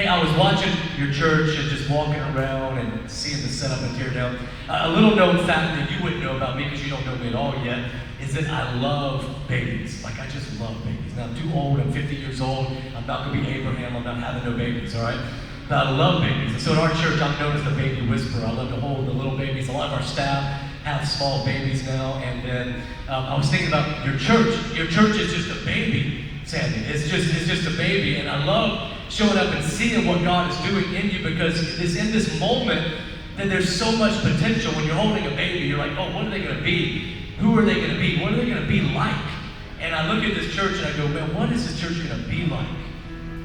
Hey, I was watching your church and just walking around and seeing the setup and tear down. A little known fact that you wouldn't know about me because you don't know me at all yet is that I love babies. Like, I just love babies. Now, I'm too old. I'm 50 years old. I'm not going to be Abraham. I'm not having no babies, all right? But I love babies. And so in our church, I'm known as the baby whisperer. I love to hold the little babies. A lot of our staff have small babies now. And then I was thinking about your church. Your church is just a baby, Sandy. It's just a baby. And I love showing up and seeing what God is doing in you, because it's in this moment that there's so much potential. When you're holding a baby, you're like, oh, what are they going to be? Who are they going to be? What are they going to be like? And I look at this church and I go, man, what is this church going to be like?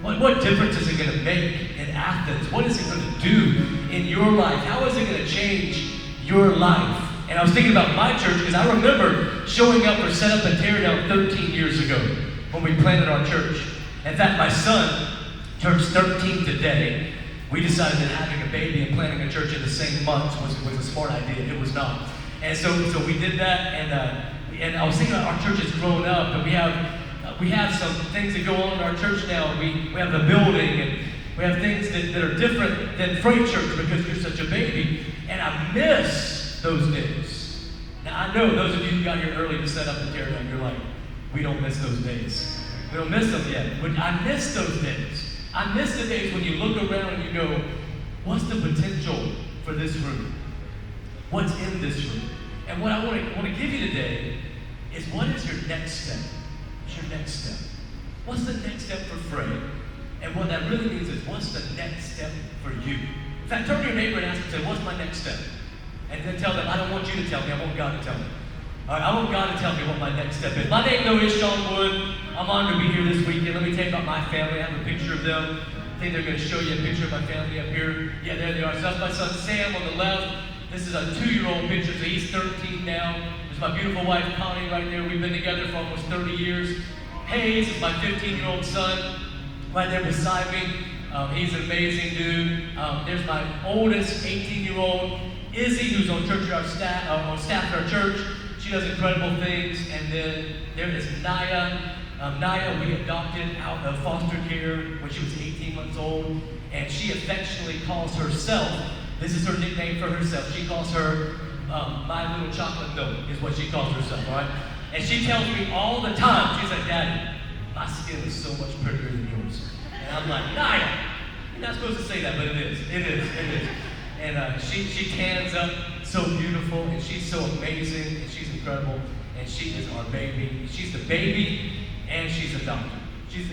What difference is it going to make in Athens? What is it going to do in your life? How is it going to change your life? And I was thinking about my church because I remember showing up for Set Up and Tear Down 13 years ago when we planted our church. In fact, my son turns 13 today. We decided that having a baby and planting a church in the same month was a smart idea. It was not. And so we did that, and I was thinking about our church has grown up, and we have some things that go on in our church now. We have the building, and we have things that are different than Freight Church because you're such a baby. And I miss those days. Now, I know those of you who got here early to Set Up and Tear Down, you're like, we don't miss those days. We don't miss them yet. But I miss those days. I miss the days when you look around and you go, what's the potential for this room? What's in this room? And what I want to give you today is, what is your next step? What's your next step? What's the next step for Fred? And what that really means is, what's the next step for you? In fact, turn to your neighbor and ask him, say, what's my next step? And then tell them, I don't want you to tell me, I want God to tell me. All right, I want God to tell me what my next step is. My name, though, is Shawn Wood. I'm honored to be here this weekend. Let me tell you about my family. I have a picture of them. I think they're going to show you a picture of my family up here. Yeah, there they are. So that's my son Sam on the left. This is a 2-year-old picture, so he's 13 now. There's my beautiful wife Connie right there. We've been together for almost 30 years. Hayes is my 15-year-old son right there beside me. He's an amazing dude. There's my oldest 18-year-old Izzy, who's on staff at our church. She does incredible things. And then there is Naya. Naya, we adopted out of foster care when she was 18 months old. And she affectionately calls herself, this is her nickname for herself, she calls her My Little Chocolate Milk, is what she calls herself, all right? And she tells me all the time, she's like, Daddy, my skin is so much prettier than yours. And I'm like, Naya, you're not supposed to say that, but it is. And she tans up so beautiful, and she's so amazing, and she's incredible, and she is our baby. She's the baby, and she's adopted.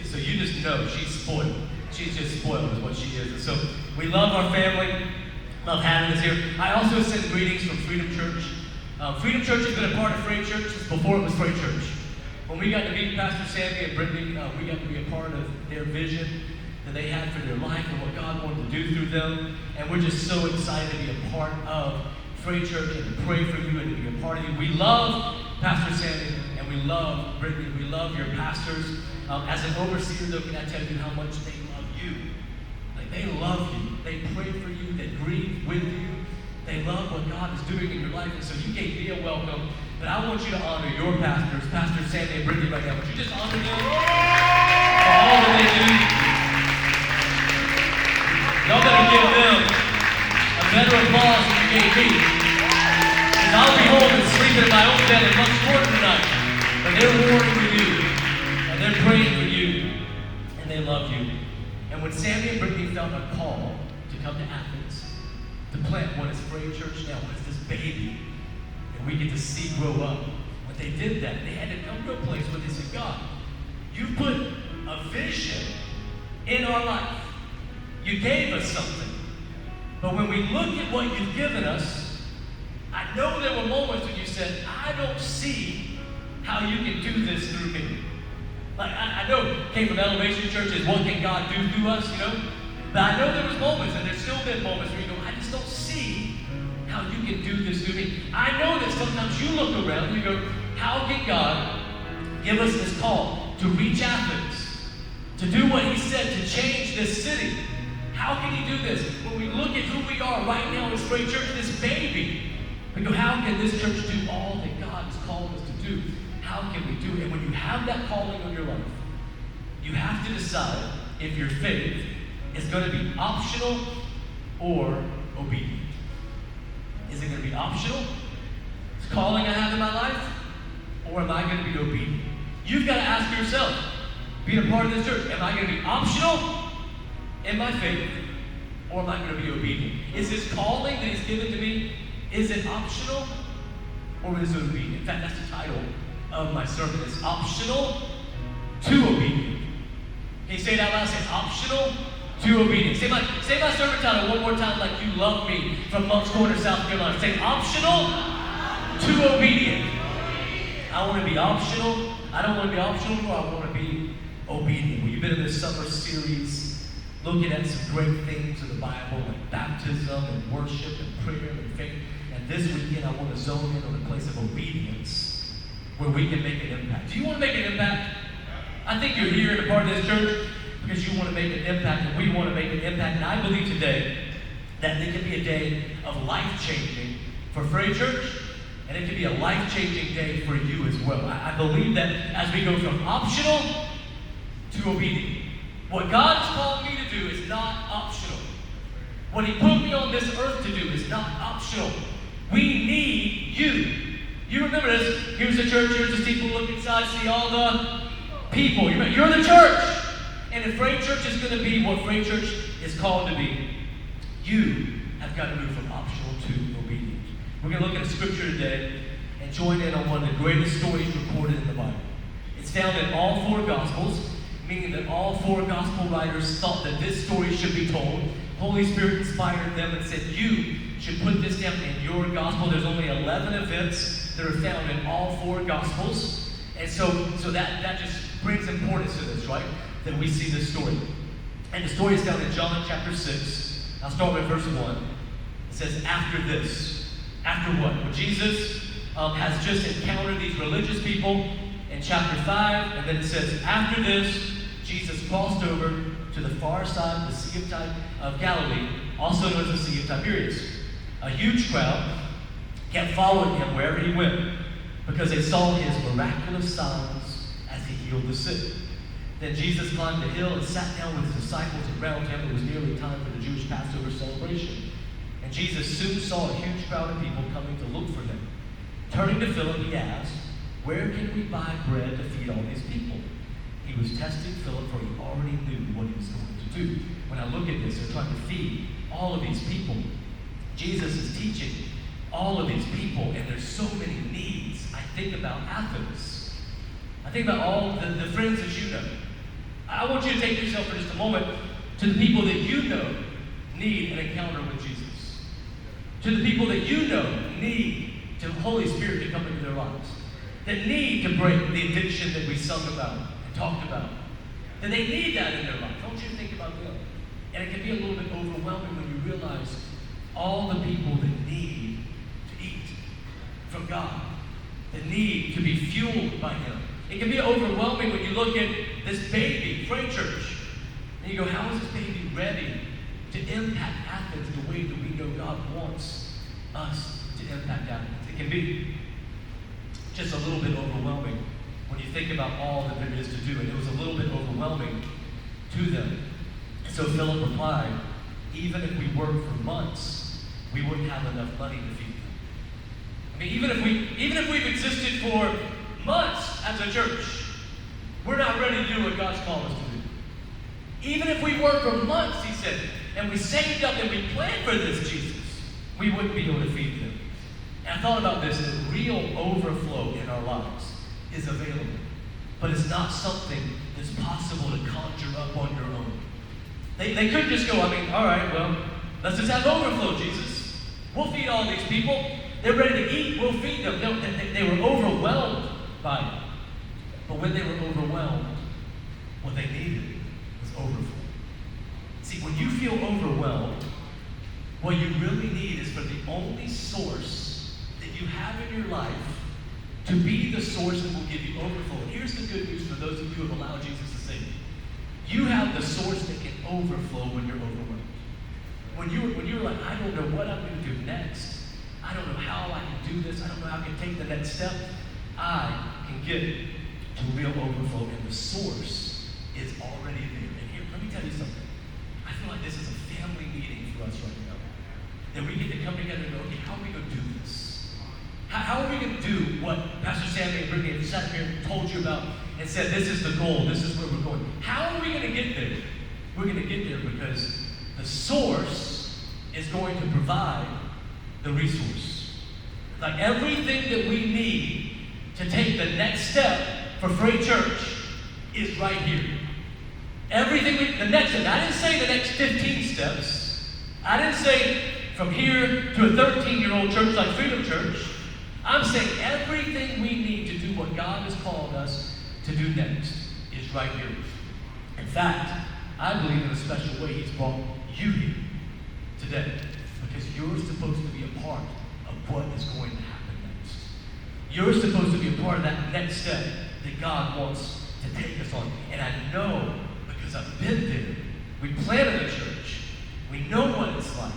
So you just know she's spoiled. She's just spoiled is what she is. And so we love our family, love having us here. I also send greetings from Freedom Church. Freedom Church has been a part of Freight Church since before it was Freight Church. When we got to meet Pastor Sandy and Brittany, we got to be a part of their vision that they had for their life and what God wanted to do through them. And we're just so excited to be a part of Freight Church and to pray for you and to be a part of you. We love Pastor Sandy and we love Brittany. We love your pastors. As an overseer, though, can I tell you how much they love you? Like, they love you. They pray for you. They grieve with you. They love what God is doing in your life. And so you gave me a welcome. But I want you to honor your pastors, Pastor Sandy and Brittany, right now. Would you just honor them for all that they do? Y'all better give them a better applause than you gave me. Because I'll be home and sleeping in my own bed and much more tonight. But they're warring with you. And they're praying for you. And they love you. And when Sandy and Brittany felt a call to come to Athens, to plant what is Freight Church now, what is this baby that we get to see grow up. When they did that, they had to come to a place where they said, God, you put a vision in our life. You gave us something. But when we look at what you've given us, I know there were moments when you said, I don't see how you can do this through me. Like, I know came from Elevation Churches, what can God do through us, you know? But I know there was moments, and there's still been moments where you go, I just don't see how you can do this through me. I know that sometimes you look around and you go, how can God give us this call to reach Athens, to do what he said, to change this city? How can he do this? When we look at who we are right now as Freight Church, this baby, we go, how can this church do all that God has called us to do? How can we do it? And when you have that calling on your life, you have to decide if your faith is going to be optional or obedient. Is it going to be optional? Is calling I have in my life? Or am I going to be obedient? You've got to ask yourself, being a part of this church, am I going to be optional in my faith? Or am I going to be obedient? Is this calling that He's given to me, is it optional or is it obedient? In fact, that's the title of my sermon. It's optional to obedient. Can you say it out loud? Say optional to obedient. Say my sermon title one more time like you love me from Moncks Corner, South Carolina. Say optional to obedient. I want to be optional. I don't want to be optional, or I want to be obedient. Well, you've been in this summer series looking at some great things in the Bible, like baptism and worship and prayer and faith. And this weekend, I want to zone in on a place of obedience where we can make an impact. Do you want to make an impact? I think you're here and a part of this church because you want to make an impact, and we want to make an impact. And I believe today that it can be a day of life-changing for FRAIS Church, and it can be a life-changing day for you as well. I believe that as we go from optional to obedient, what God's called me to do is not optional. What He put me on this earth to do is not optional. We need you. You remember this. Here's the church, here's the people, look inside, see all the people. You're the church. And if FRAIS Church is going to be what FRAIS Church is called to be, you have got to move from optional to obedient. We're going to look at a scripture today and join in on one of the greatest stories recorded in the Bible. It's found in all four Gospels, meaning that all four Gospel writers thought that this story should be told. Holy Spirit inspired them and said, you should put this down in your Gospel. There's only 11 events that are found in all four Gospels. And so that just brings importance to this, right? That we see this story. And the story is found in John chapter 6. I'll start with verse 1. It says, after this. After what? Well, Jesus has just encountered these religious people in chapter 5, and then it says, after this, Jesus crossed over to the far side of the Sea of Galilee, also known as the Sea of Tiberias. A huge crowd kept following Him wherever He went, because they saw His miraculous signs as He healed the sick. Then Jesus climbed the hill and sat down with His disciples around Him. It was nearly time for the Jewish Passover celebration. And Jesus soon saw a huge crowd of people coming to look for Him. Turning to Philip, He asked, where can we buy bread to feed all these people? He was testing Philip, for He already knew what He was going to do. When I look at this, they're trying to feed all of these people. Jesus is teaching all of these people, and there's so many needs. I think about Athens. I think about all the friends that you know. I want you to take yourself for just a moment to the people that you know need an encounter with Jesus. To the people that you know need the Holy Spirit to come into their lives. That need to break the addiction that we sung about and talked about. That they need that in their life. Don't you think about them? And it can be a little bit overwhelming when you realize all the people that need to eat from God. That need to be fueled by Him. It can be overwhelming when you look at this baby, FRAIS Church, and you go, how is this baby ready to impact Athens the way that we know God wants us to impact Athens? It can be just a little bit overwhelming when you think about all that there is to do. And it was a little bit overwhelming to them. And so Philip replied, even if we worked for months, we wouldn't have enough money to feed them. I mean, even if we've existed for months as a church, we're not ready to do what God's called us to do. Even if we worked for months, He said, and we saved up and we planned for this, Jesus, we wouldn't be able to feed them. And I thought about this, that real overflow in our lives is available. But it's not something that's possible to conjure up on your own. They could just go, all right, well, let's just have overflow, Jesus. We'll feed all these people. They're ready to eat, we'll feed them. No, they were overwhelmed by it. But when they were overwhelmed, what they needed was overflow. See, when you feel overwhelmed, what you really need is for the only source that you have in your life to be the source that will give you overflow. And here's the good news for those of you who have allowed Jesus to save you. You have the source that can overflow when you're overwhelmed. When you're like, I don't know what I'm going to do next. I don't know how I can do this. I don't know how I can take the next step. I can get to real overflow, and the source is already there. And here, let me tell you something. I feel us right now. That we get to come together and go, okay, how are we going to do this? How are we going to do what Pastor Sammy and Brittany have sat here and told you about and said, this is the goal, this is where we're going? How are we going to get there? We're going to get there because the source is going to provide the resource. Like everything that we need to take the next step for FRAIS Church is right here. Everything, the next step. I didn't say the next 15 steps. I didn't say from here to a 13-year-old church like Freedom Church. I'm saying everything we need to do what God has called us to do next is right here. In fact, I believe in a special way He's brought you here today because you're supposed to be a part of what is going to happen next. You're supposed to be a part of that next step that God wants to take us on. And I know because I've been there. We planted a church. We know what it's like.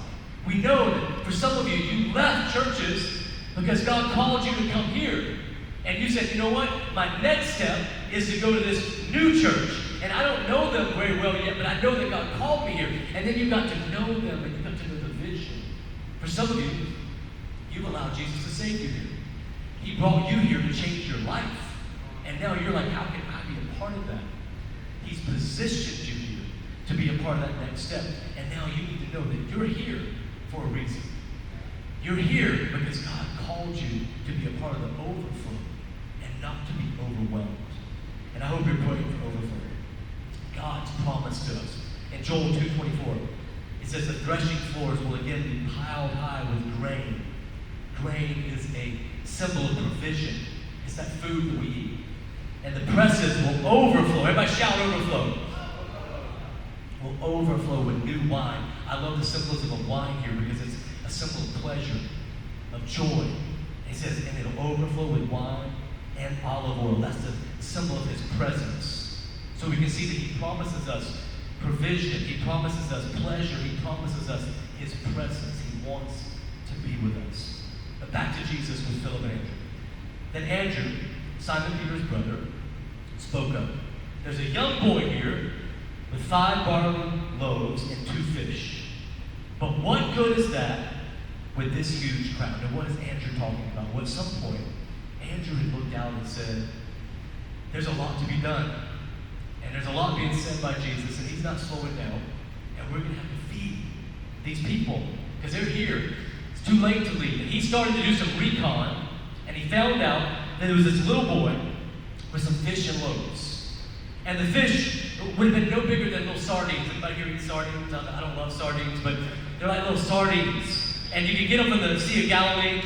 We know that for some of you, you left churches because God called you to come here. And you said, you know what? My next step is to go to this new church. And I don't know them very well yet, but I know that God called me here. And then you got to know them and you got to know the vision. For some of you, you've allowed Jesus to save you here. He brought you here to change your life. And now you're like, how can I be a part of that? He's positioned you here to be a part of that next step. And now you need to know that you're here for a reason. You're here because God called you to be a part of the overflow and not to be overwhelmed. And I hope you're praying for overflow. God's promise to us. In Joel 2:24, it says the threshing floors will again be piled high with grain. Grain is a symbol of provision. It's that food that we eat. And the presses will overflow. Everybody shout overflow. Will overflow with new wine. I love the symbolism of wine here because it's a symbol of pleasure, of joy. He says, and it'll overflow with wine and olive oil. That's the symbol of His presence. So we can see that He promises us provision. He promises us pleasure. He promises us His presence. He wants to be with us. But back to Jesus with Philip and Andrew. Then Andrew, Simon Peter's brother, spoke up. There's a young boy here with 5 barley loaves and 2 fish. But what good is that with this huge crowd? And what is Andrew talking about? Well, at some point, Andrew had looked out and said, there's a lot to be done. And there's a lot being said by Jesus, and He's not slowing down. And we're going to have to feed these people because they're here. It's too late to leave. And he started to do some recon, and he found out that there was this little boy with some fish and loaves. And the fish would have been no bigger than little sardines. Anybody here eat sardines? I don't love sardines, but they're like little sardines. And you could get them from the Sea of Galilee.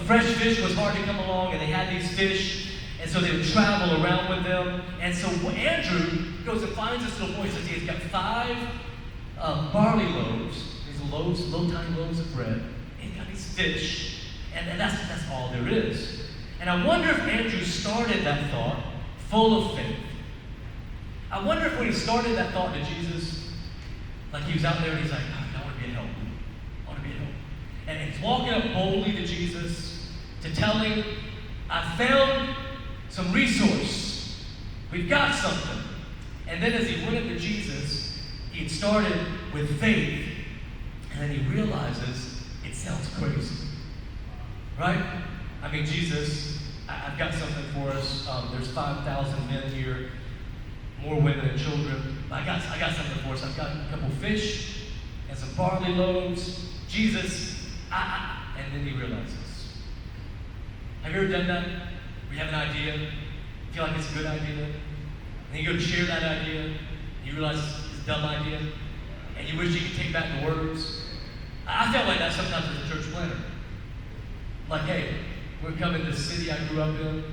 Fresh fish was hard to come along, and they had these fish. And so they would travel around with them. And so Andrew goes and finds this little boy and says he's got 5 barley loaves. These loaves, little tiny loaves of bread. And he's got these fish. And that's all there is. And I wonder if Andrew started that thought full of faith. I wonder if when he started that thought to Jesus, like he was out there and he's like, I want to be a help. I want to be a help. And he's walking up boldly to Jesus to tell Him, I found some resource. We've got something. And then as he went up to Jesus, he had started with faith, and then he realizes it sounds crazy. Right? I mean, Jesus, I've got something for us. There's 5,000 men here, more women and children. I got something for us. I've got a couple fish and some barley loaves. Jesus, and then he realizes. Have you ever done that? We have an idea, feel like it's a good idea, and then you go to share that idea, and you realize it's a dumb idea, and you wish you could take back the words. I felt like that sometimes as a church planner. Like, hey, we're coming to the city I grew up in.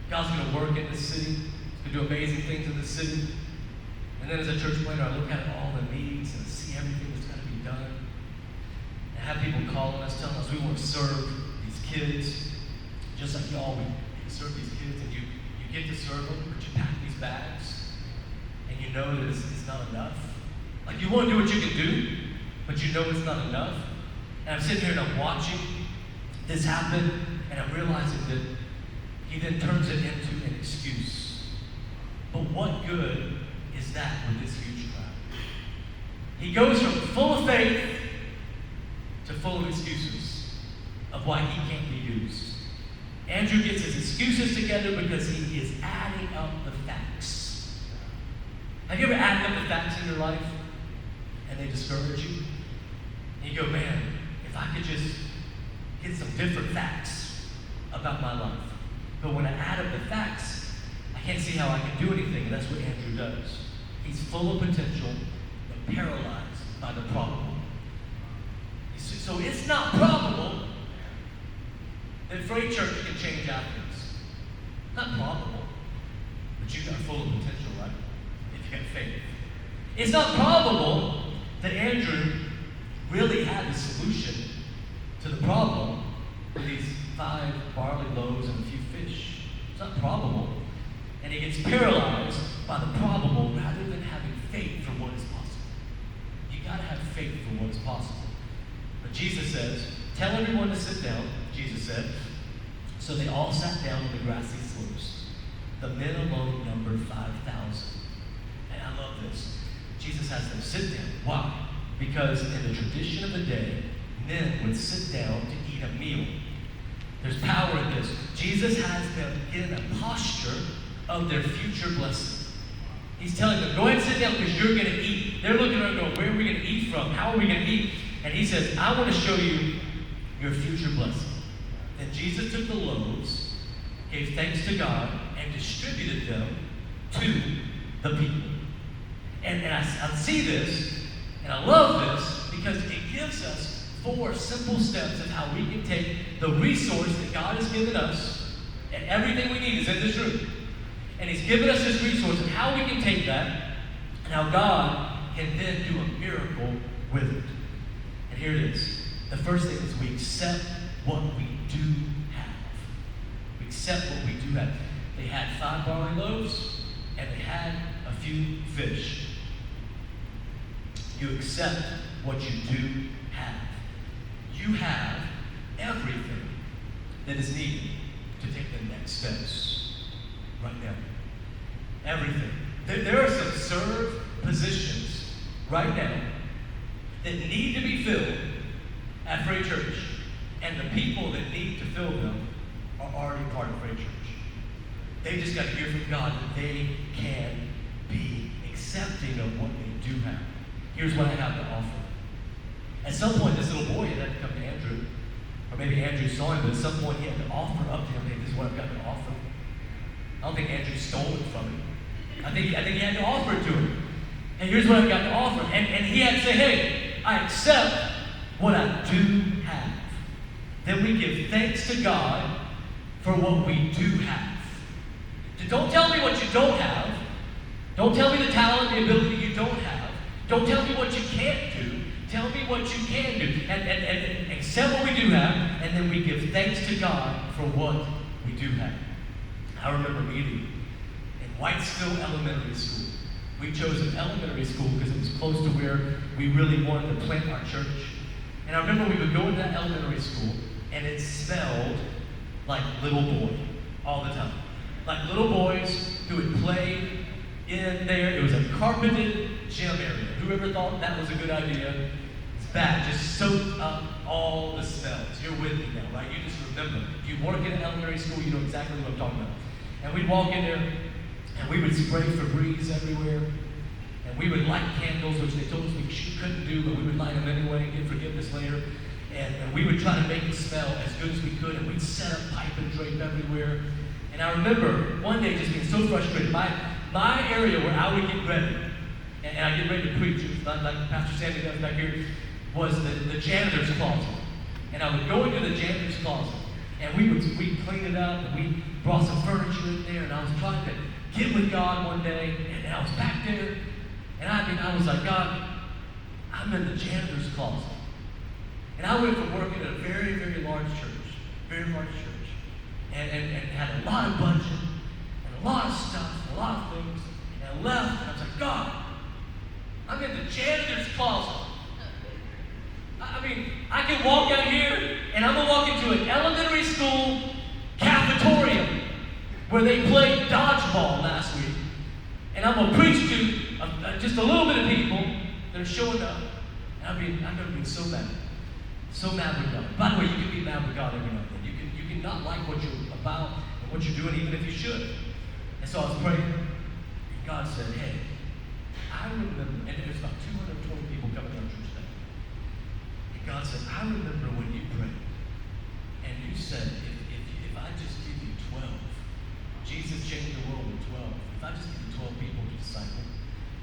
God's going to work in this city. He's going to do amazing things in this city. And then as a church planner, I look at all the needs and see everything that's got to be done. And have people calling us, telling us we want to serve these kids. Just like y'all, we serve these kids, and you get to serve them, but you pack these bags, and you know that it's not enough. Like you want to do what you can do, but you know it's not enough. And I'm sitting here and I'm watching this happen, and I'm realizing that he then turns it into an excuse. But what good is that with this huge crowd? He goes from full of faith full of excuses of why he can't be used. Andrew gets his excuses together because he is adding up the facts. Have you ever added up the facts in your life and they discourage you? And you go, man, if I could just get some different facts about my life. But when I add up the facts, I can't see how I can do anything, and that's what Andrew does. He's full of potential, but paralyzed by the problem. So it's not probable that FRAIS Church can change Athens. Not probable, but you are full of potential, right? If you have faith. It's not probable that Andrew really had the solution to the problem with these 5 barley loaves and a few fish. It's not probable. And he gets paralyzed by the probable rather than having faith for what is possible. You gotta have faith for what is possible. But Jesus says, tell everyone to sit down, Jesus said. So they all sat down on the grassy slopes. The men alone numbered 5,000. And I love this. Jesus has them sit down. Why? Because in the tradition of the day, men would sit down to eat a meal. There's power in this. Jesus has them in a posture of their future blessing. He's telling them, go ahead and sit down because you're going to eat. They're looking around going, where are we going to eat from? How are we going to eat? And he says, I want to show you your future blessing. Then Jesus took the loaves, gave thanks to God, and distributed them to the people. And I see this, and I love this, because it gives us 4 simple steps of how we can take the resource that God has given us, and everything we need is in this room. And he's given us this resource, and how we can take that, and how God can then do a miracle with it. And here it is. The first thing is we accept what we do have. We accept what we do have. They had 5 barley loaves, and they had a few fish. You accept what you do have. You have everything that is needed to take the next steps right now. Everything. There are some served positions right now that need to be filled at FRAIS Church, and the people that need to fill them are already part of FRAIS Church. They just got to hear from God that they can be accepting of what they do have. Here's what I have to offer. At some point, this little boy had to come to Andrew, or maybe Andrew saw him, but at some point he had to offer up to him, hey, this is what I've got to offer. I don't think Andrew stole it from him. I think he had to offer it to him. And here's what I've got to offer. And he had to say, hey, I accept what I do have. Then we give thanks to God for what we do have. Don't tell me what you don't have. Don't tell me the talent, the ability you don't have. Don't tell me what you can't do. Tell me what you can do. And accept what we do have, and then we give thanks to God for what we do have. I remember meeting in Whitesville Elementary School. We chose an elementary school because it was close to where we really wanted to plant our church. And I remember we would go into that elementary school, and it smelled like little boy all the time. Like little boys who would play in there. It was a carpeted gym area. Whoever thought that was a good idea, it's bad. Just soaked up all the smells. You're with me now, right? You just remember. If you work in an elementary school, you know exactly what I'm talking about. And we'd walk in there, and we would spray Febreze everywhere. And we would light candles, which they told us we couldn't do, but we would light them anyway and get forgiveness later. And we would try to make it smell as good as we could, and we'd set up pipe and drape everywhere. And I remember one day just being so frustrated. My area where I would get ready, and I get ready to preach, it was not like Pastor Sandy does back here, was the janitor's closet. And I would go into the janitor's closet, and we'd clean it up, and we brought some furniture in there, and I was trying to get with God one day, and I was back there, and I was like, God, I'm in the janitor's closet. And I went from working at a very, very large church, and had a lot of budget, and a lot of stuff, a lot of things, and I left, and I was like, God, I'm in the janitor's closet. I mean, I can walk out here, and I'm going to walk into an elementary school cafeteria where they played dodgeball last week, and I'm going to preach to just a little bit of people that are showing up, and I'm going to be so mad. So mad with God. By the way, you can be mad with God every now and then. You can not like what you're about and what you're doing, even if you should. And so I was praying, and God said, hey, I remember, and there's about 220 people coming to our church today. And God said, I remember when you prayed, and you said, if I just give you 12, Jesus changed the world with 12. If I just give you 12 people to disciple.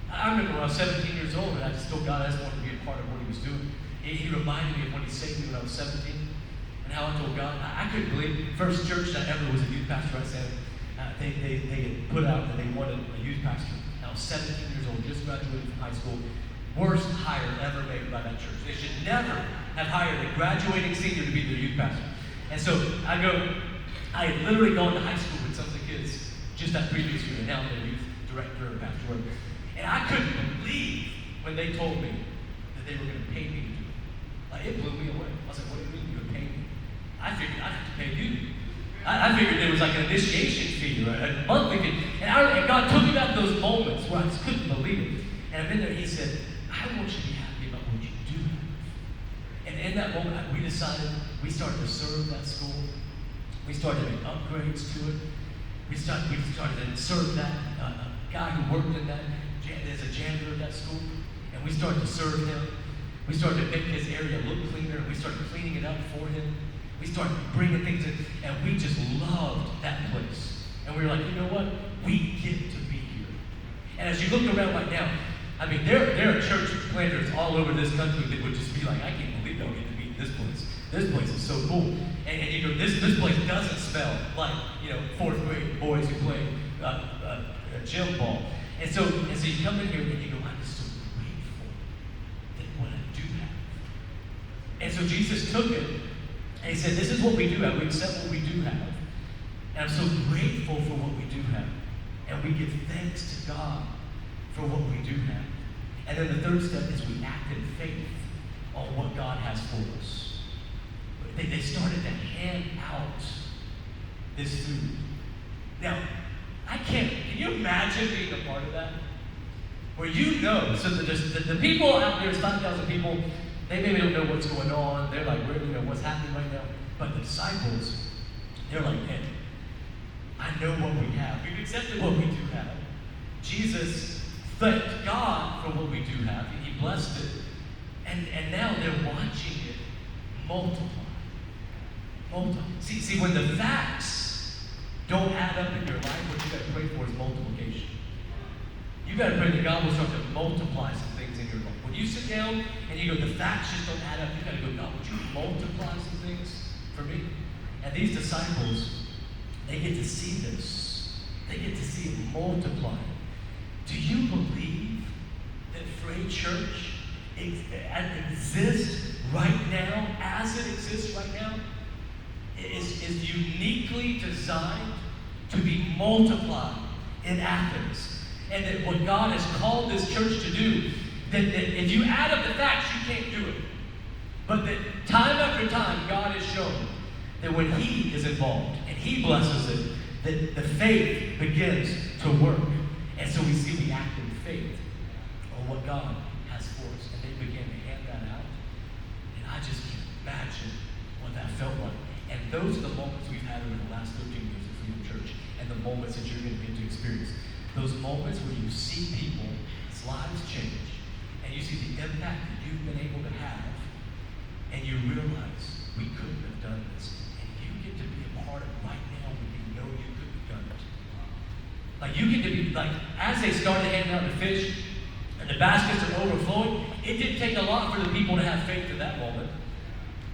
I remember when I was 17 years old, and I just told God I just wanted to be a part of what he was doing. He reminded me of when he saved me when I was 17, and how I told God, I couldn't believe, first church I ever was a youth pastor. I said, they had put out that they wanted a youth pastor. I was 17 years old, just graduated from high school. Worst hire ever made by that church. They should never have hired a graduating senior to be their youth pastor. And so I had literally gone to high school with some of the kids just that previous year, and now I'm their youth director or pastor. And I couldn't believe when they told me that they were going to pay me to do it. Like, it blew me away. I was like, what do you mean you're going to pay me? I figured I'd have to pay you. I figured there was like an initiation fee, right? A monthly fee. And God took me back to those moments where I just couldn't believe it. And I've been there, he said, I want you to be happy about what you do have. And in that moment, we decided, we started to serve that school. We started to make upgrades to it. We started to serve that guy who worked in that, as a janitor at that school. And we started to serve him. We started to make his area look cleaner. We started cleaning it up for him. We started bringing things in, and we just loved that place. And we were like, you know what? We get to be here. And as you look around right now, I mean, there are church planters all over this country that would just be like, I can't believe they'll get to be in this place. This place is so cool. And you know, this place doesn't smell like, you know, fourth grade boys who play gym ball. And so you come in here and you go, I'm just so grateful that what I do have. And so Jesus took it and he said, this is what we do have. We accept what we do have. And I'm so grateful for what we do have. And we give thanks to God for what we do have. And then the third step is we act in faith on what God has for us. They started to hand out this food. Now, can you imagine being a part of that? Where you know, so the people out there, 5,000 people, they maybe don't know what's going on. They're like, what's happening right now? But the disciples, they're like, hey, I know what we have. We've accepted what we do have. Jesus thanked God for what we do have, and he blessed it. And now they're watching it multiply. See, when the facts don't add up in your life, what you got to pray for is multiplication. You got to pray that God will start to multiply some things in your life. When you sit down and you go, the facts just don't add up, you got to go, God, would you multiply some things for me? And these disciples, they get to see this. They get to see it multiply. Do you believe that FRAIS Church exists right now, as it exists right now, is uniquely designed to be multiplied in Athens? And that what God has called this church to do, that if you add up the facts, you can't do it. But that time after time, God has shown that when he is involved and he blesses it, that the faith begins to work. And so we act in faith on what God has for us. And they began to hand that out. And I just can't imagine what that felt like. And those are the moments we've had over the last 13 years at Freedom Church, and the moments that you're going to get to experience. Those moments where you see people's lives change, and you see the impact that you've been able to have, and you realize we couldn't have done this. And you get to be a part of it right now when you know you couldn't have done it. Like, you get to be, like, as they started handing out the fish, and the baskets are overflowing, it didn't take a lot for the people to have faith in that moment.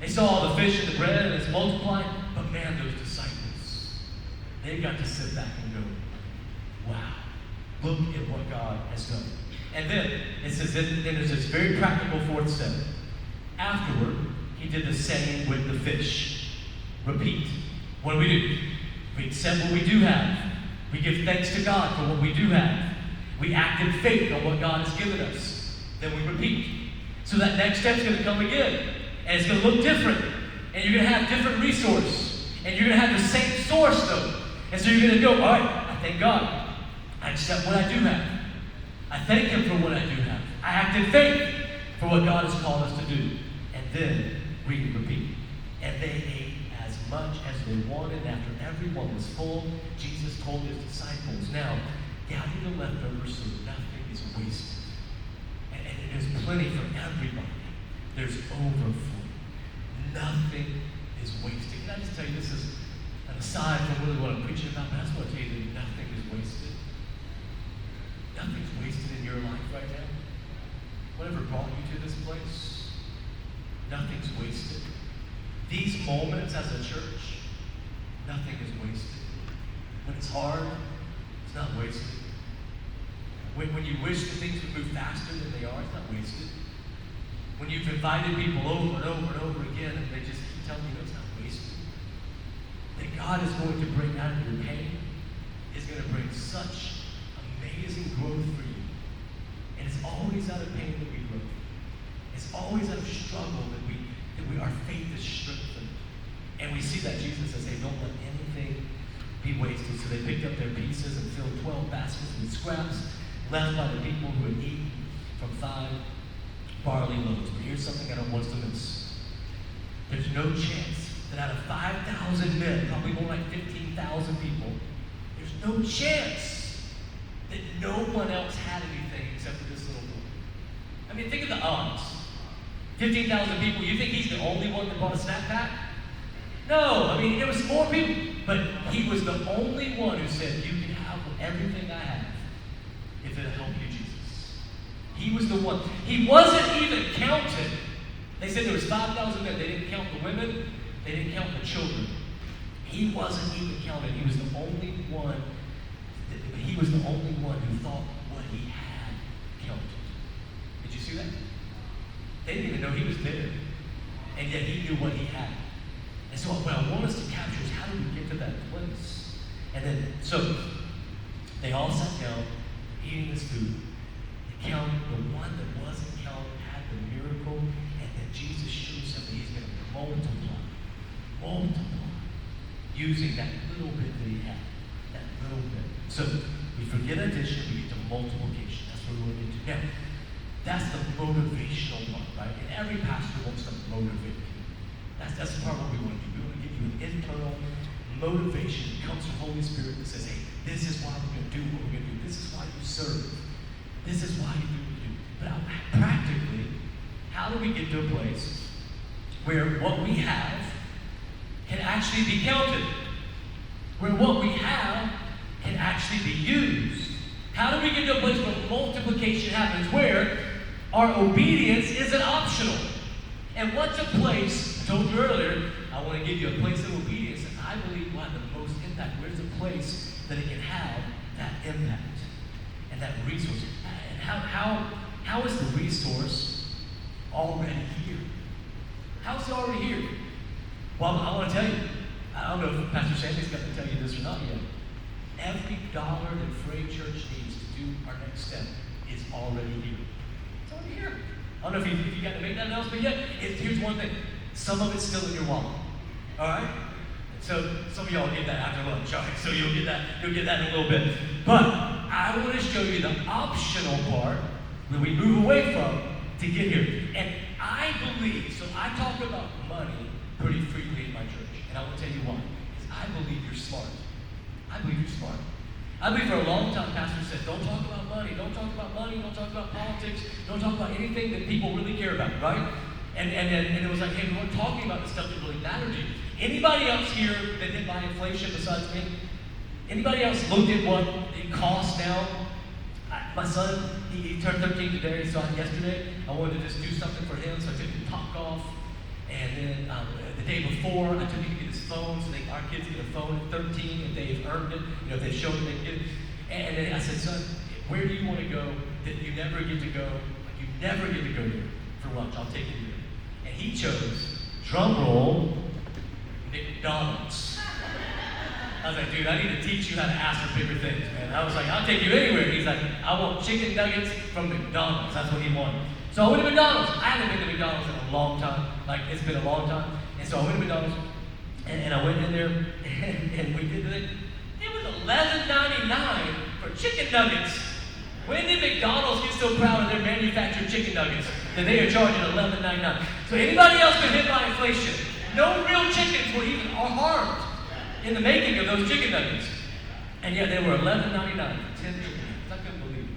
They saw all the fish and the bread and it's multiplying, but man, those disciples, they got to sit back and go, wow, look at what God has done. And then it says, then there's this very practical fourth step. Afterward, he did the same with the fish. Repeat. What do? We accept what we do have. We give thanks to God for what we do have. We act in faith on what God has given us. Then we repeat. So that next step is going to come again. And it's going to look different. And you're going to have different resource. And you're going to have the same source though. And so you're going to go, all right, I thank God. I accept what I do have. I thank him for what I do have. I act in faith for what God has called us to do. And then read and repeat. And they ate as much as they wanted. After everyone was full, Jesus told his disciples, now, gather the leftovers so nothing is wasted. And there's plenty for everybody. There's overflow. Nothing is wasted. Can I just tell you, this is an aside from really what I'm preaching about, but I just want to tell you that nothing is wasted. Nothing's wasted in your life right now. Whatever brought you to this place, nothing's wasted. These moments as a church, nothing is wasted. When it's hard, it's not wasted. When you wish that things would move faster than they are, it's not wasted. When you've invited people over and over and over again and they just keep telling you it's not wasted. That God is going to bring out of your pain, is going to bring such amazing growth for you. And it's always out of pain that we grow. It's always out of struggle that our faith is strengthened. And we see that Jesus says, hey, don't let anything be wasted. So they picked up their pieces and filled 12 baskets with scraps left by the people who had eaten from 5 barley loaves. But here's something I don't want us to miss. There's no chance that out of 5,000 men, probably more like 15,000 people, there's no chance that no one else had anything except for this little boy. I mean, think of the odds. 15,000 people, you think he's the only one that bought a snack pack? No, I mean, there was more people, but he was the only one who said, you can have everything I have if it'll help you, Jesus. He was the one. He wasn't even counted. They said there was 5,000 men. They didn't count the women. They didn't count the children. He wasn't even counted. He was the only one. He was the only one who thought what he had counted. Did you see that? They didn't even know he was there. And yet he knew what he had. And so what I want us to capture is how do we get to that place? And then, so they all sat down, eating this food. They counted. The one that wasn't counted had the miracle. And then Jesus shows them that he's going to multiply, using that little bit that he had. That little bit. So we forget addition, we get to multiplication. That's what we're going to get to. Now, that's the motivational part, right? And every pastor wants to motivate you. That's the part of what we want to do. We want to give you an internal motivation that comes from Holy Spirit that says, hey, this is why we're going to do what we're going to do. This is why you serve. This is why you do what you do. But practically, how do we get to a place where what we have can actually be counted? Where what we have can actually be used? How do we get to a place where multiplication happens? Where our obedience isn't optional. And what's a place, I told you earlier, I want to give you a place of obedience that I believe will have the most impact. Where's a place that it can have that impact and that resource? And how is the resource already here? How is it already here? Well, I want to tell you, I don't know if Pastor Sandy's got to tell you this or not yet. Every dollar that FRAIS Church needs to do our next step is already here. It's already here. I don't know if you got to make that announcement yet. Here's one thing. Some of it's still in your wallet. All right? So some of y'all get that after lunch. All right? So you'll get that in a little bit. But I want to show you the optional part that we move away from to get here. And I believe, so I talk about money pretty freely in my church. And I will tell you why. Because I believe you're smart. I believe you're smart. I believe for a long time, pastors said, don't talk about money, don't talk about money, don't talk about politics, don't talk about anything that people really care about, right? And it was like, hey, we weren't talking about the stuff that really mattered to you. Anybody else here that didn't buy inflation besides me? Anybody else looked at what it costs now? My son, he turned 13 today, so yesterday I wanted to just do something for him, so I took him to Top Golf. And then the day before, I took him to get his phone, so our kids get a phone at 13 if they've earned it, if they've shown it, they get it. And then I said, son, where do you want to go that you never get to go? Like you never get to go there for lunch. I'll take you there. And he chose, drum roll, McDonald's. I was like, dude, I need to teach you how to ask for bigger things, man. I was like, I'll take you anywhere. He's like, I want chicken nuggets from McDonald's. That's what he wanted. So I went to McDonald's. I haven't been to McDonald's in a long time. Like, it's been a long time. And so I went to McDonald's, and I went in there, and we did it. It was $11.99 for chicken nuggets. When did McDonald's get so proud of their manufactured chicken nuggets? that they are charging $11.99. So anybody else been hit by inflation? No real chickens were even harmed in the making of those chicken nuggets. And yet they were $11.99 for 10 chicken nuggets. I couldn't believe it.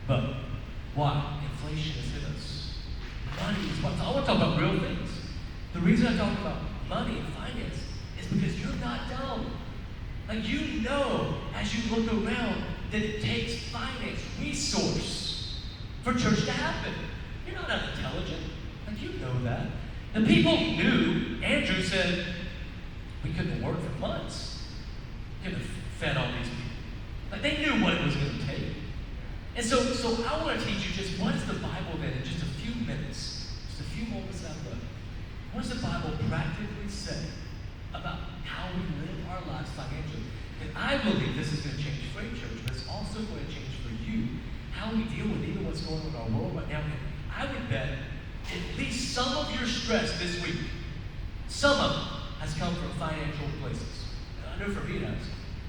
But why? Inflation has hit us. Money is what. I want to talk about real things. The reason I talk about money and finance is because you're not dumb. Like, you know, as you look around, that it takes finance, resource for church to happen. You're not unintelligent. Like, you know that. The people knew. Andrew said, we couldn't work for months. We couldn't have fed all these people. Like, they knew what it was going to take. And so I want to teach you just what is the Bible then in just a few minutes, just a few moments out of left. What does the Bible practically say about how we live our lives financially? And I believe this is going to change FRAIS Church, but it's also going to change for you how we deal with even what's going on in our world right now. And I would bet at least some of your stress this week, some of it has come from financial places. I know for me it has.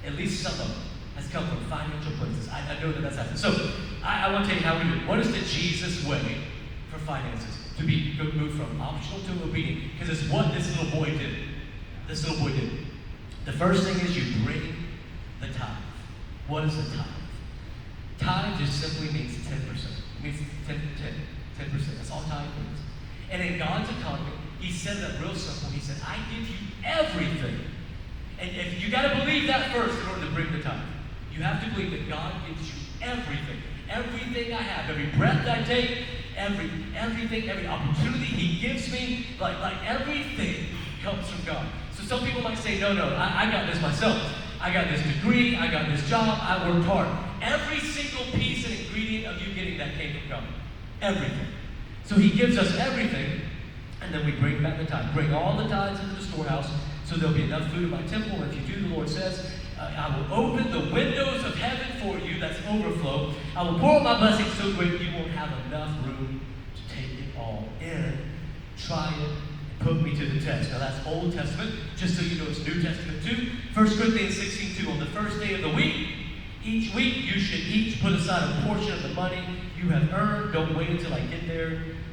At least some of it has come from financial places. I know that that's happened. So I want to tell you how we do it. What is the Jesus way for finances? To be moved from optional to obedient. Because it's what this little boy did. This little boy did. The first thing is you bring the tithe. What is the tithe? Tithe just simply means 10%. It means 10%. That's all tithe means. And in God's economy, he said that real simple. He said, I give you everything. And if you got to believe that first in order to bring the tithe. You have to believe that God gives you everything. Everything I have, every breath I take, everything, every opportunity he gives me, like everything comes from God. So some people might say, no, I got this myself. I got this degree, I got this job, I worked hard. Every single piece and ingredient of you getting that came from God. Everything. So he gives us everything, and then we bring back the tithe. Bring all the tithes into the storehouse, so there'll be enough food in my temple. And if you do, the Lord says, I will open the windows of heaven for you. That's overflow. I will pour out my blessings so great you won't have enough room to take it all in. Try it and put me to the test. Now that's Old Testament. Just so you know, it's New Testament too. 1 Corinthians 16:2. On the first day of the week, each week you should each put aside a portion of the money you have earned. Don't wait until I get there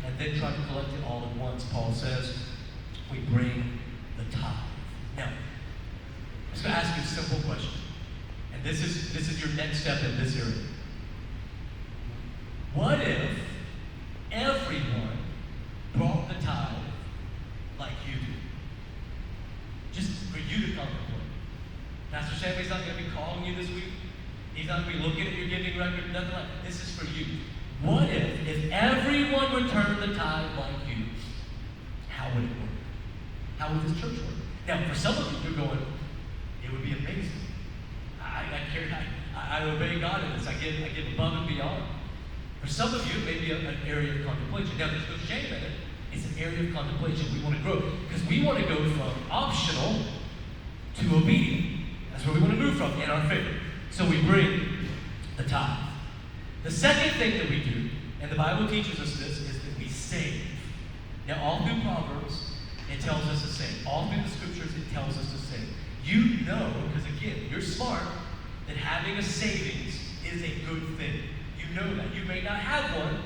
and then try to collect it all at once. Paul says we bring the tithe. Now, I'm just going to ask you a simple question. And this is your next step in this area. What if everyone brought the tithe like you do? Just for you to contemplate. Pastor Sammy's not going to be calling you this week. He's not going to be looking at your giving record, nothing like that. This is for you. What if everyone returned the tithe like you? How would it work? How would this church work? Now, for some of you, you're going, it would be amazing. I obey God in this. I give above and beyond. For some of you, it may be an area of contemplation. Now, there's no shame in it. It's an area of contemplation. We want to grow because we want to go from optional to obedient. That's where we want to move from in our faith. So we bring the tithe. The second thing that we do, and the Bible teaches us this, is that we save. Now, all through Proverbs, it tells us to save. All through the scriptures, it tells us to save. You know, because again, you're smart, that having a savings is a good thing. You know that. You may not have one,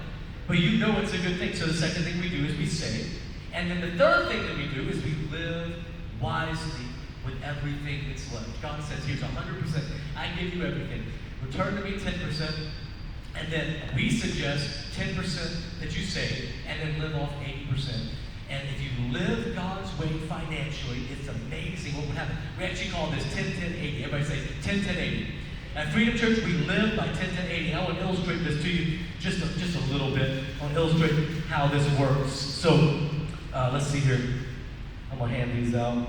but you know it's a good thing. So the second thing we do is we save. And then the third thing that we do is we live wisely with everything that's left. God says, here's 100%. I give you everything. Return to me 10%. And then we suggest 10% that you save, and then live off 80%. And if you live God's way financially, it's amazing what would happen. We actually call this 10-10-80. Everybody say 10-10-80. At Freedom Church, we live by 10-10-80. I want to illustrate this to you just a little bit. I want to illustrate how this works. So, let's see here. I'm going to hand these out.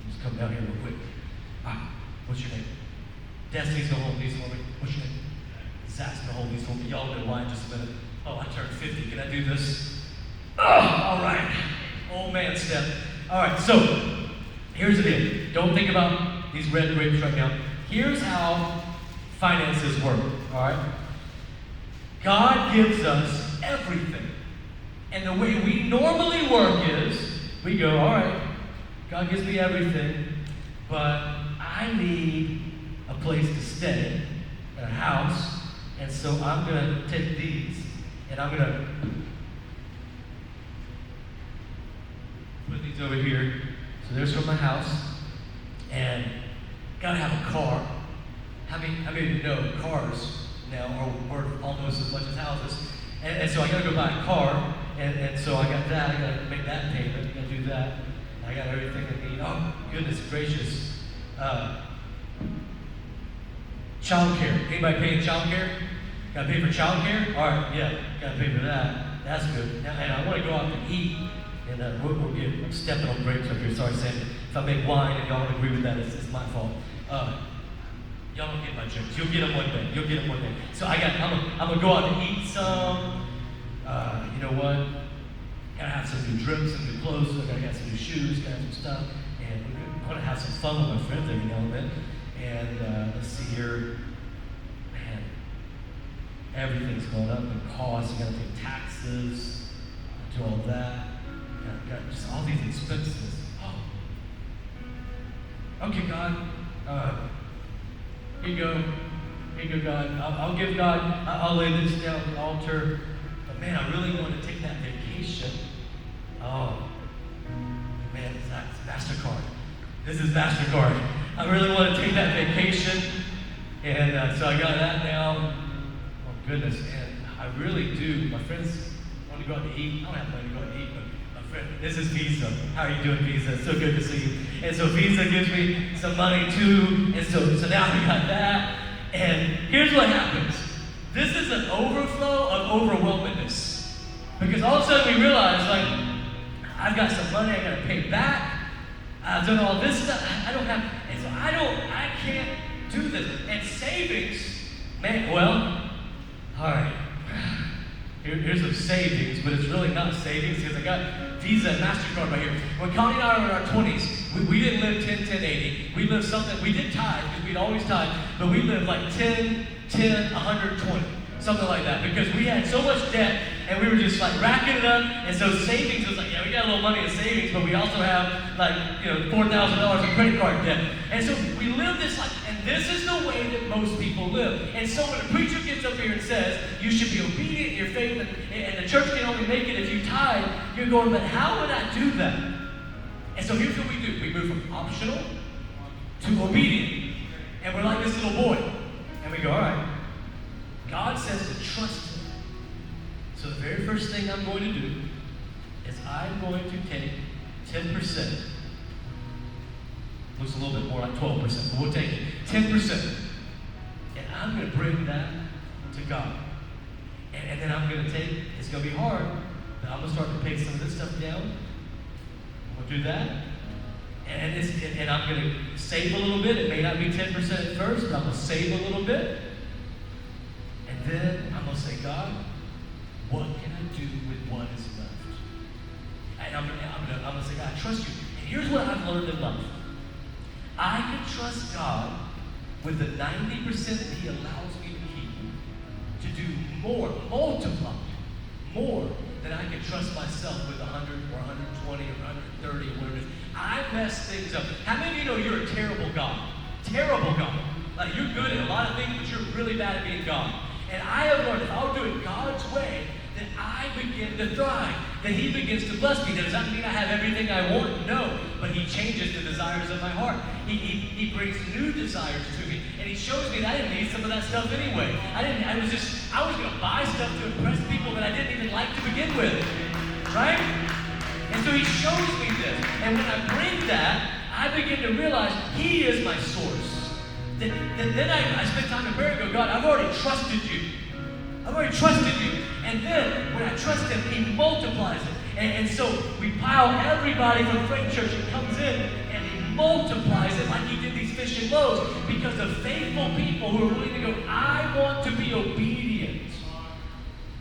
Just come down here real quick. What's your name? Destiny's going to hold these for me. What's your name? Zach's going to hold these for me. Y'all know why in just a minute. Oh, I turned 50. Can I do this? Oh, all right. Old man step. All right, so here's the deal. Don't think about these red grapes right now. Here's how finances work, all right? God gives us everything. And the way we normally work is, we go, all right, God gives me everything, but I need a place to stay, a house, and so I'm going to take these And I'm going to put these over here. So there's from my house. And got to have a car. How many of you know cars now are worth almost as much as houses? And so I got to go buy a car. And so I got that. I got to make that payment. I got to do that. I got everything I need. Oh, goodness gracious. Child care. Anybody paying child care? Got to pay for child care? All right, yeah, got to pay for that. That's good. And I want to go out to eat. And I'm stepping on grapes up here. Sorry, Sam. If I make wine and y'all don't agree with that, it's my fault. Y'all don't get my jokes. You'll get them one day. You'll get them one day. So I'm gonna go out to eat some. You know what? Gotta have some new trips, some new clothes. I gotta get some new shoes. Gotta have some stuff. And we're gonna have some fun with my friends every now and then. And let's see here. Man, everything's going up in cost. You gotta pay taxes. Do all that. Got just all these expenses. Oh. Okay, God. Here you go. Here you go, God. I'll give God. I'll lay this down on the altar. But man, I really want to take that vacation. Oh, man, that's MasterCard. This is MasterCard. I really want to take that vacation. And so I got that now. Oh, goodness. And I really do. My friends want to go out to eat. I don't have money to go out to eat, but this is Visa. How are you doing, Visa? It's so good to see you. And so Visa gives me some money too. And so now we got that. And here's what happens. This is an overflow of overwhelmingness. Because all of a sudden we realize, like, I've got some money I gotta pay back. I've done all this stuff. I don't have, and so I can't do this. And savings, man, well, all right. Here's some savings, but it's really not savings because I got Visa and MasterCard right here. When Connie and I were in our 20s, we didn't live 10, 10, 80. We lived something, we did tithe because we'd always tithe, but we lived like 10, 10, 120, something like that because we had so much debt and we were just like racking it up. And so savings was like, yeah, we got a little money in savings, but we also have like, $4,000 in credit card debt. And so we lived this life, and this is the way that most people live. And so when a preacher gets up here and says, you should be obedient in your faith, and the church can only make it if you tithe, you're going, but how would I do that? And so here's what we do. We move from optional to obedient. And we're like this little boy. And we go, all right, God says to trust Him. So the very first thing I'm going to do is I'm going to take 10%. Looks a little bit more like 12%, but we'll take it. 10%. And I'm going to bring that to God. And then I'm going to take, it's going to be hard, but I'm going to start to pay some of this stuff down. I'm going to do that. And I'm going to save a little bit. It may not be 10% at first, but I'm going to save a little bit. And then I'm going to say, God, what can I do with what is left? And I'm going to say, God, I trust you. And here's what I've learned in life. I can trust God with the 90% that He allows me to keep to do more, multiply more than I can trust myself with 100 or 120 or 130 or whatever it is. I mess things up. How many of you know you're a terrible God? Terrible God. Like you're good at a lot of things, but you're really bad at being God. And I have learned if I'll do it God's way, then I begin to thrive. Then He begins to bless me. Does that mean I have everything I want? No. But He changes the desires of my heart. He brings new desires to me. And He shows me that I didn't need some of that stuff anyway. I was going to buy stuff to impress people that I didn't even like to begin with. Right? And so He shows me this. And when I bring that, I begin to realize He is my source. Then I spend time in prayer and go, God, I've already trusted you. I've already trusted you. And then when I trust Him, He multiplies it. And so we pile everybody from FRAIS Church and comes in and He multiplies it like He did these fish and loaves because of faithful people who are willing to go, I want to be obedient.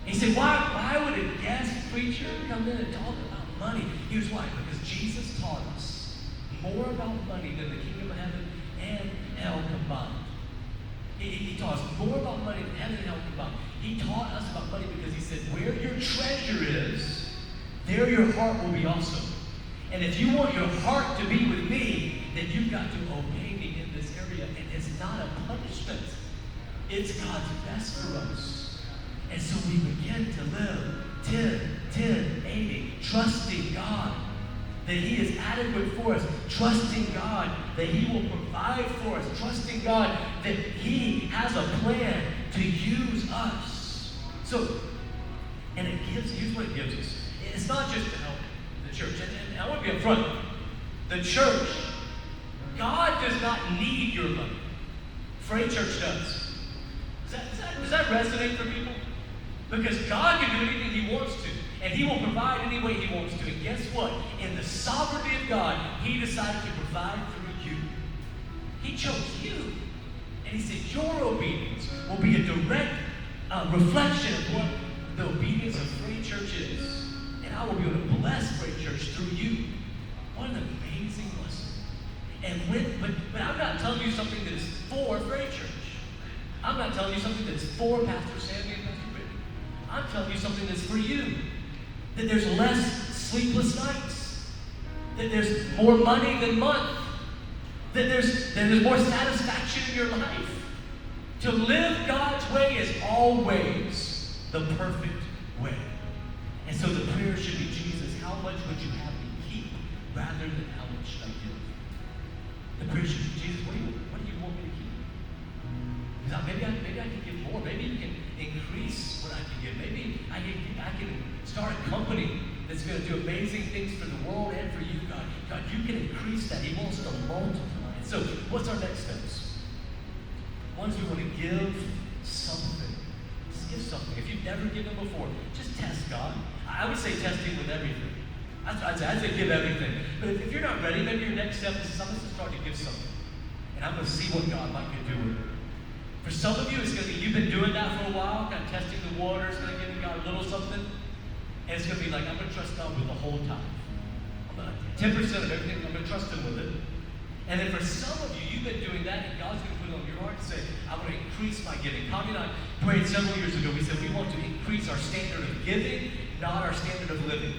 He said, why would a guest preacher come in and talk about money? Here's why. Because Jesus taught us more about money than the kingdom of heaven and hell combined. He taught us more about money than heaven and hell combined. He taught us about money because He said, where your treasure is, there your heart will be also. And if you want your heart to be with me, then you've got to obey me in this area. And it's not a punishment. It's God's best for us. And so we begin to live 10, 80, trusting God that He is adequate for us, trusting God that He will provide for us, trusting God that He has a plan to use us. So, and here's what it gives us. It's not just to help the church. And I want to be upfront. The church, God does not need your money. FRAIS Church does. Does that resonate for people? Because God can do anything He wants to. And He will provide any way He wants to. And guess what? In the sovereignty of God, He decided to provide through you. He chose you. And He said, your obedience will be a direct reflection of what the obedience of FRAIS Church is. And I will be able to bless FRAIS Church through you. What an amazing blessing. But I'm not telling you something that is for FRAIS Church. I'm not telling you something that's for Pastor Sammy and Pastor Brittany. I'm telling you something that's for you. That there's less sleepless nights. That there's more money than month. That there's more satisfaction in your life. To live God's way is always the perfect way. And so the prayer should be, Jesus, how much would you have me keep rather than how much should I give? The prayer should be, Jesus, what do you want me to keep? Maybe I can give more. Maybe you can increase what I can give. Maybe I can start a company that's going to do amazing things for the world and for you, God. God, you can increase that. He wants to multiply it. So what's our next steps? One is we want to give something. Just give something. If you've never given before, just test God. I would say testing with everything. I'd say give everything. But if you're not ready, maybe your next step is I'm going to start to give something. And I'm going to see what God might do with it. For some of you, it's going to be, you've been doing that for a while, kind of testing the waters, kind of giving God a little something. And it's going to be like, I'm going to trust God with the whole time. 10% of everything, I'm going to trust Him with it. And then for some of you, you've been doing that, and God's going to put it on your heart and say, I want to increase my giving. Tommy and I prayed several years ago. We said we want to increase our standard of giving, not our standard of living.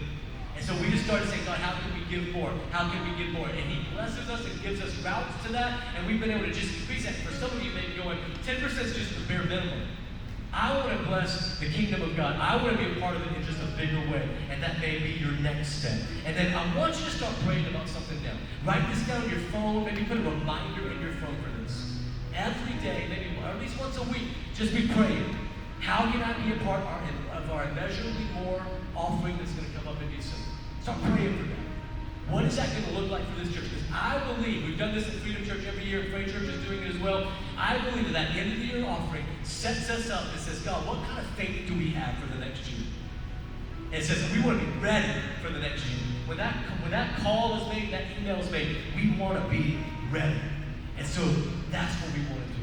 And so we just started saying, God, how can we give more? How can we give more? And He blesses us and gives us routes to that, and we've been able to just increase that. For some of you, maybe going, 10% is just the bare minimum. I want to bless the kingdom of God. I want to be a part of it in just a bigger way. And that may be your next step. And then I want you to start praying about something down. Write this down on your phone. Maybe put a reminder in your phone for this. Every day, maybe at least once a week, just be praying. How can I be a part of our immeasurably more offering that's going to come up in December? Start praying for that. What is that going to look like for this church? Because I believe, we've done this at Freedom Church every year, FRAIS Church is doing it as well. I believe that end of the year offering sets us up and says, God, what kind of faith do we have for the next year? And it says we want to be ready for the next year. When that call is made, that email is made, we want to be ready. And so that's what we want to do.